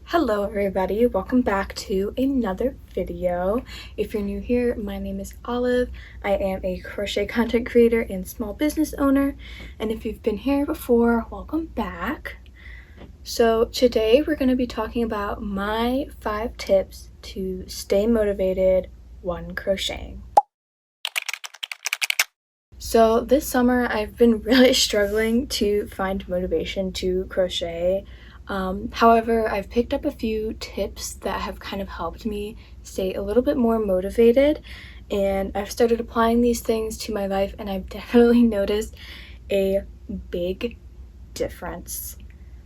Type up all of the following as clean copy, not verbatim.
Hello everybody, welcome back to another video. If you're new here, my name is Olive. I am a crochet content creator and small business owner, and if you've been here before, welcome back. So today we're going to be talking about my 5 tips to stay motivated when crocheting. So this summer I've been really struggling to find motivation to crochet. However, I've picked up a few tips that have kind of helped me stay a little bit more motivated, and I've started applying these things to my life, and I've definitely noticed a big difference,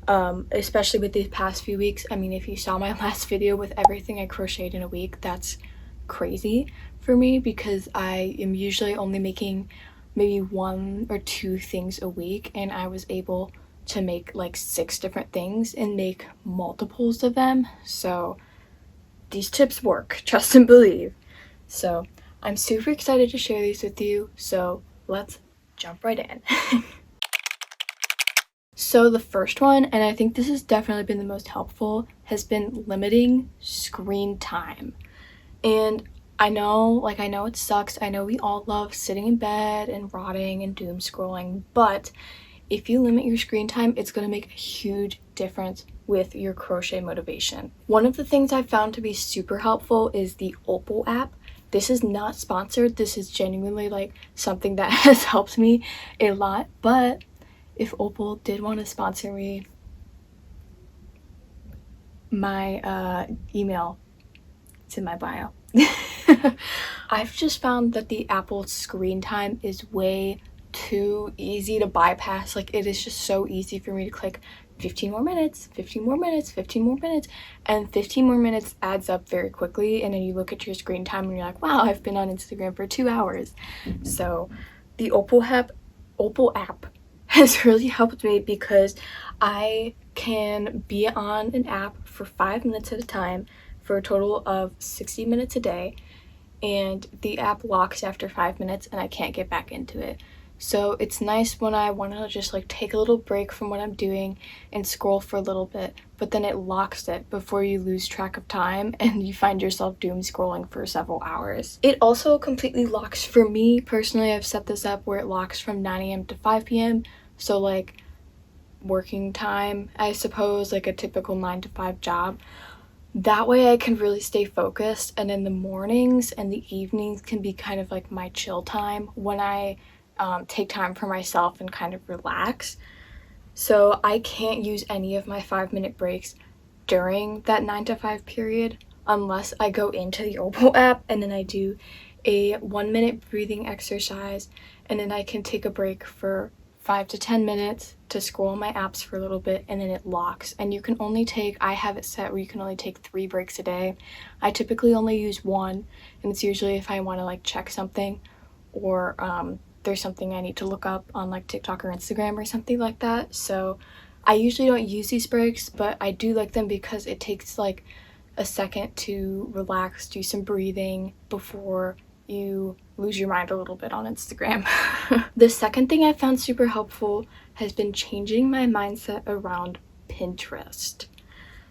especially with these past few weeks. I mean, if you saw my last video with everything I crocheted in a week, that's crazy for me because I am usually only making maybe 1 or 2 things a week, and I was able to make like 6 different things and make multiples of them. So these tips work, trust and believe. So I'm super excited to share these with you, so let's jump right in. So the first one, and I think this has definitely been the most helpful, has been limiting screen time. And I know it sucks. I know we all love sitting in bed and rotting and doom scrolling, but if you limit your screen time, it's going to make a huge difference with your crochet motivation. One of the things I've found to be super helpful is the Opal app. This is not sponsored. This is genuinely like something that has helped me a lot. But if Opal did want to sponsor me, my email, it's in my bio. I've just found that the Apple screen time is way too easy to bypass. Like, it is just so easy for me to click 15 more minutes, 15 more minutes, 15 more minutes, and 15 more minutes adds up very quickly, and then you look at your screen time and you're like, wow, I've been on Instagram for 2 hours. So the Opal app has really helped me because I can be on an app for 5 minutes at a time for a total of 60 minutes a day, and the app locks after 5 minutes and I can't get back into it. So it's nice when I want to just like take a little break from what I'm doing and scroll for a little bit, but then it locks it before you lose track of time and you find yourself doom scrolling for several hours. It also completely locks for me personally. I've set this up where it locks from 9 a.m. to 5 p.m. So like working time, I suppose, like a typical 9 to 5 job. That way I can really stay focused, and in the mornings and the evenings can be kind of like my chill time when I take time for myself and kind of relax. So I can't use any of my 5-minute breaks during that 9 to 5 period unless I go into the Opal app and then I do a 1-minute breathing exercise, and then I can take a break for 5 to 10 minutes to scroll my apps for a little bit, and then it locks. And you can only take, I have it set where you can only take 3 breaks a day. I typically only use 1, and it's usually if I want to like check something, or there's something I need to look up on like TikTok or Instagram or something like that. So I usually don't use these breaks, but I do like them because it takes like a second to relax, do some breathing before you lose your mind a little bit on Instagram. The second thing I found super helpful has been changing my mindset around Pinterest.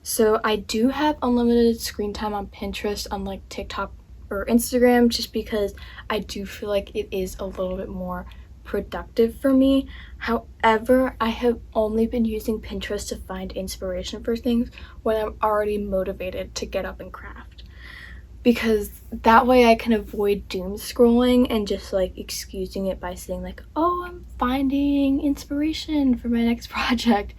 So I do have unlimited screen time on Pinterest, unlike TikTok or Instagram, just because I do feel like it is a little bit more productive for me. However, I have only been using Pinterest to find inspiration for things when I'm already motivated to get up and craft, because that way I can avoid doom scrolling and just like excusing it by saying like, oh, I'm finding inspiration for my next project,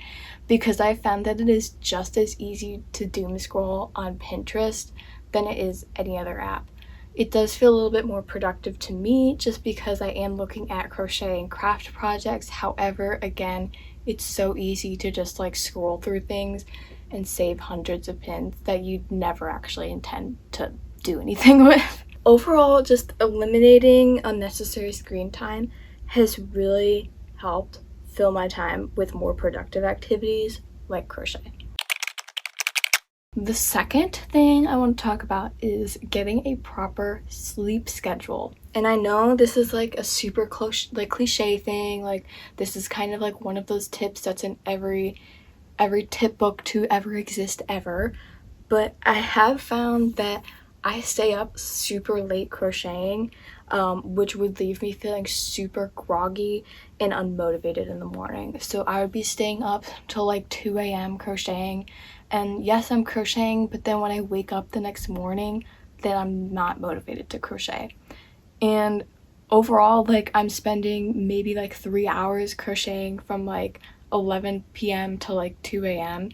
because I found that it is just as easy to doom scroll on Pinterest than it is any other app. It does feel a little bit more productive to me just because I am looking at crochet and craft projects. However, again, it's so easy to just like scroll through things and save hundreds of pins that you'd never actually intend to do anything with. Overall, just eliminating unnecessary screen time has really helped fill my time with more productive activities like crochet. The second thing I want to talk about is getting a proper sleep schedule. And I know this is like a super cliche thing, like this is kind of like one of those tips that's in every every tip book to ever exist ever, but I have found that I stay up super late crocheting, which would leave me feeling super groggy and unmotivated in the morning. So I would be staying up till like 2 a.m. crocheting, and yes, I'm crocheting, but then when I wake up the next morning, then I'm not motivated to crochet. And overall, like, I'm spending maybe like 3 hours crocheting from like 11 p.m. to like 2 a.m.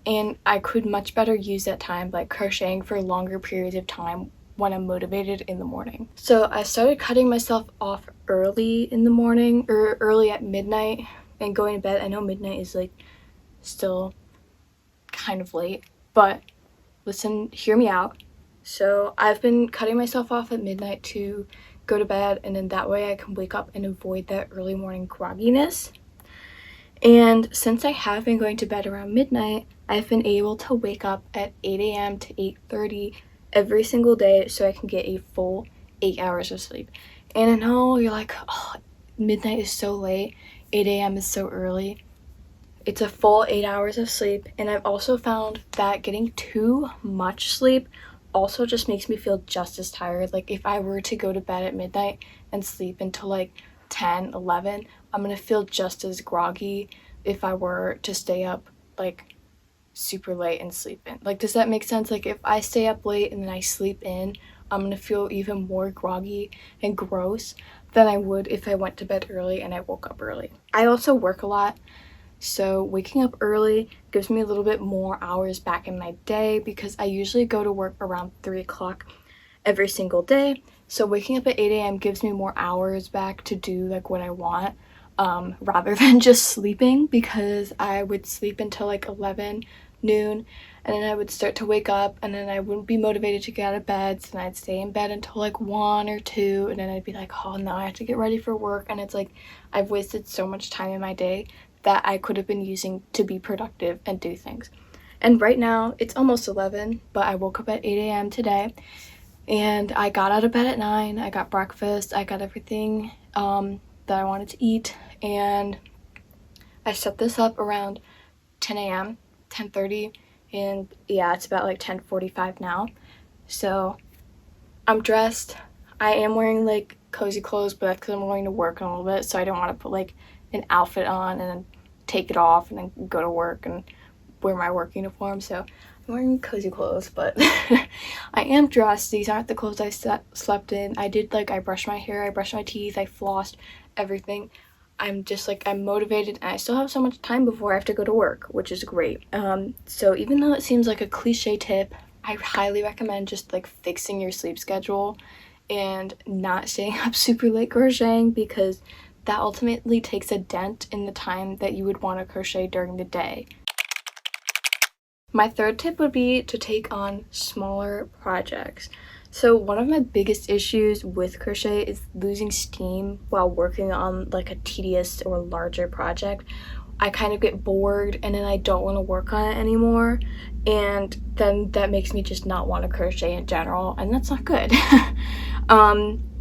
And I could much better use that time like crocheting for longer periods of time when I'm motivated in the morning. So I started cutting myself off early in the morning, or early at midnight, and going to bed. I know midnight is like still kind of late, but listen, hear me out. So I've been cutting myself off at midnight to go to bed, and then that way I can wake up and avoid that early morning grogginess. And since I have been going to bed around midnight, I've been able to wake up at 8 a.m. to 8:30 every single day so I can get a full 8 hours of sleep. And I know you're like, oh, midnight is so late, 8 a.m. is so early. It's a full 8 hours of sleep, and I've also found that getting too much sleep also just makes me feel just as tired. Like, if I were to go to bed at midnight and sleep until like 10, 11, I'm gonna feel just as groggy if I were to stay up like super late and sleep in. Like, does that make sense? Like, if I stay up late and then I sleep in, I'm gonna feel even more groggy and gross than I would if I went to bed early and I woke up early. I also work a lot, so waking up early gives me a little bit more hours back in my day because I usually go to work around 3 o'clock every single day. So waking up at 8 a.m. gives me more hours back to do like what I want, rather than just sleeping, because I would sleep until like 11 noon, and then I would start to wake up, and then I wouldn't be motivated to get out of bed, so then I'd stay in bed until like 1 or 2, and then I'd be like, oh no, I have to get ready for work, and it's like I've wasted so much time in my day that I could have been using to be productive and do things. And right now it's almost 11, but I woke up at 8 a.m. today, and I got out of bed at 9. I got breakfast, I got everything that I wanted to eat, and I set this up around 10 a.m., 10:30, and yeah, it's about like 10:45 now. So I'm dressed. I am wearing like cozy clothes, but that's because I'm going to work in a little bit, so I don't want to put like an outfit on and then take it off and then go to work and wear my work uniform. So I'm wearing cozy clothes, but I am dressed. These aren't the clothes I slept in. I brushed my hair, I brushed my teeth, I flossed, everything. I'm just like, I'm motivated, and I still have so much time before I have to go to work, which is great. So even though it seems like a cliche tip, I highly recommend just like fixing your sleep schedule and not staying up super late crocheting, because that ultimately takes a dent in the time that you would want to crochet during the day. My third tip would be to take on smaller projects. So one of my biggest issues with crochet is losing steam while working on like a tedious or larger project. I kind of get bored, and then I don't want to work on it anymore, and then that makes me just not want to crochet in general, and that's not good.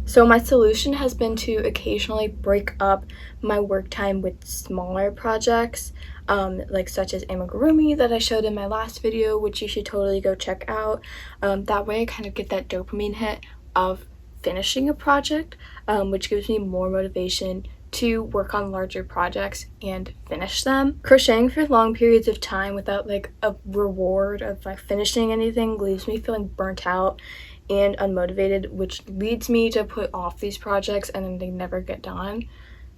So my solution has been to occasionally break up my work time with smaller projects, like such as amigurumi that I showed in my last video, which you should totally go check out. That way I kind of get that dopamine hit of finishing a project, which gives me more motivation to work on larger projects and finish them. Crocheting for long periods of time without like a reward of like finishing anything leaves me feeling burnt out and unmotivated, which leads me to put off these projects and then they never get done.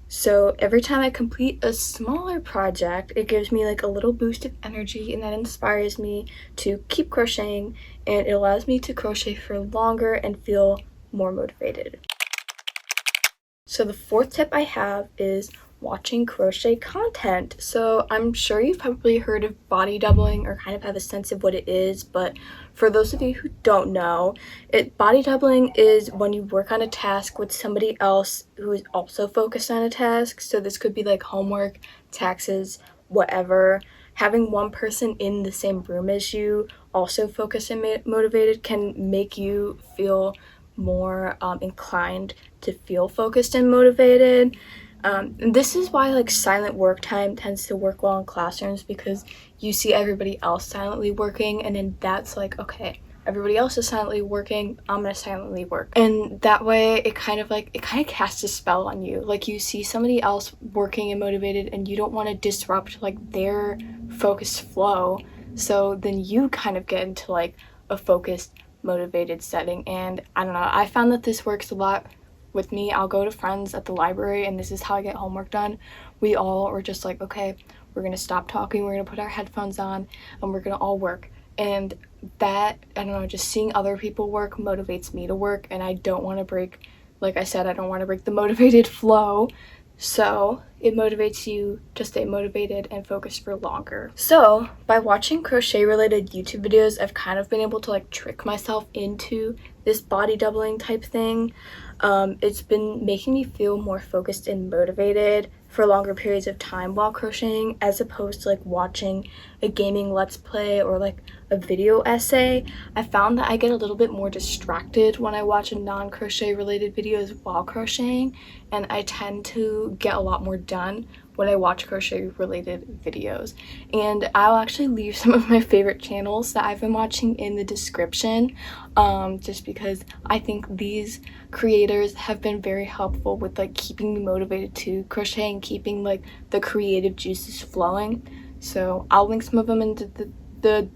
So every time I complete a smaller project, it gives me like a little boost of energy, and that inspires me to keep crocheting, and it allows me to crochet for longer and feel more motivated. So the fourth tip I have is watching crochet content. So I'm sure you've probably heard of body doubling or kind of have a sense of what it is, but for those of you who don't know, body doubling is when you work on a task with somebody else who is also focused on a task. So this could be like homework, taxes, whatever. Having one person in the same room as you, also focused and motivated, can make you feel more inclined to feel focused and motivated. And this is why like silent work time tends to work well in classrooms, because you see everybody else silently working, and then that's like, okay, everybody else is silently working, I'm gonna silently work. And that way it kind of casts a spell on you. Like you see somebody else working and motivated, and you don't want to disrupt like their focused flow, so then you kind of get into like a focused, motivated setting. And I don't know, I found that this works a lot with me. I'll go to friends at the library, and this is how I get homework done. We all are just like, okay, we're gonna stop talking, we're gonna put our headphones on, and we're gonna all work. And that, I don't know, just seeing other people work motivates me to work, and I don't want to break, like I said, I don't want to break the motivated flow. So it motivates you to stay motivated and focused for longer. So by watching crochet related YouTube videos, I've kind of been able to like trick myself into this body doubling type thing. It's been making me feel more focused and motivated for longer periods of time while crocheting, as opposed to like watching a gaming let's play or like a video essay. I found that I get a little bit more distracted when I watch non-crochet related videos while crocheting, and I tend to get a lot more done when I watch crochet related videos. And I'll actually leave some of my favorite channels that I've been watching in the description, just because I think these creators have been very helpful with like keeping me motivated to crochet and keeping like the creative juices flowing. So I'll link some of them in the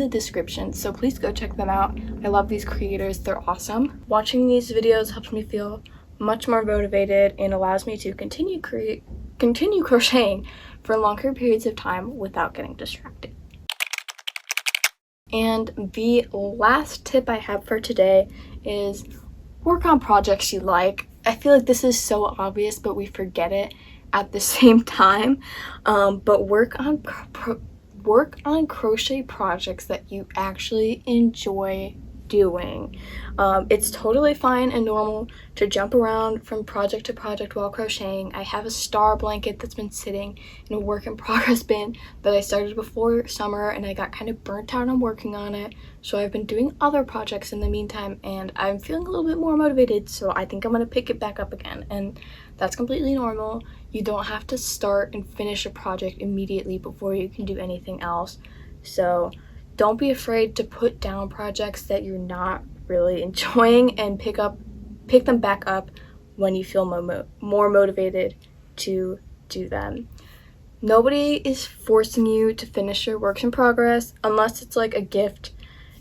description, so please go check them out. I love these creators, they're awesome. Watching these videos helps me feel much more motivated and allows me to continue crocheting for longer periods of time without getting distracted. And the last tip I have for today is work on projects you like. I feel like this is so obvious, but we forget it at the same time. But work on crochet projects that you actually enjoy doing. It's totally fine and normal to jump around from project to project while crocheting. I have a star blanket that's been sitting in a work in progress bin that I started before summer, and I got kind of burnt out on working on it, so I've been doing other projects in the meantime, and I'm feeling a little bit more motivated, so I think I'm gonna pick it back up again. And that's completely normal. You don't have to start and finish a project immediately before you can do anything else. So don't be afraid to put down projects that you're not really enjoying and pick them back up when you feel more motivated to do them. Nobody is forcing you to finish your works in progress unless it's like a gift,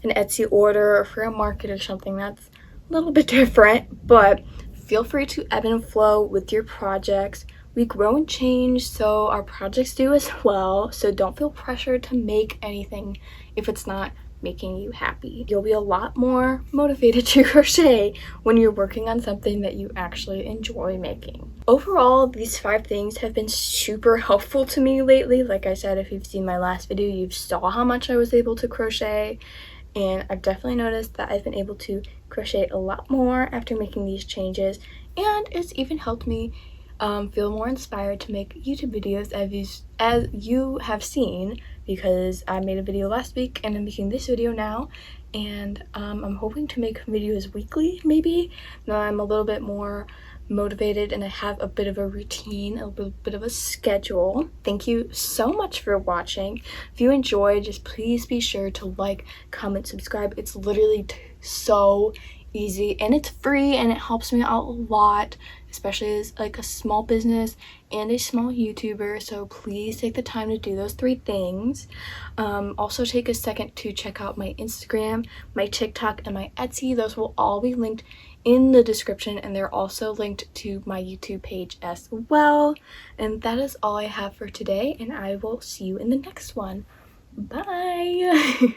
an Etsy order, or for a market or something. That's a little bit different, but feel free to ebb and flow with your projects. We grow and change, so our projects do as well, so don't feel pressured to make anything if it's not making you happy. You'll be a lot more motivated to crochet when you're working on something that you actually enjoy making. Overall, these 5 things have been super helpful to me lately. Like I said, if you've seen my last video, you saw how much I was able to crochet, and I've definitely noticed that I've been able to crochet a lot more after making these changes, and it's even helped me feel more inspired to make YouTube videos as you have seen, because I made a video last week and I'm making this video now, and I'm hoping to make videos weekly maybe. Now I'm a little bit more motivated and I have a bit of a routine, a little bit of a schedule. Thank you so much for watching. If you enjoyed, just please be sure to like, comment, subscribe. It's literally so easy and it's free, and it helps me out a lot, especially as like a small business and a small YouTuber. So please take the time to do those 3 things. Also take a second to check out my Instagram, my TikTok, and my Etsy. Those will all be linked in the description, and they're also linked to my YouTube page as well. And that is all I have for today, and I will see you in the next one. Bye.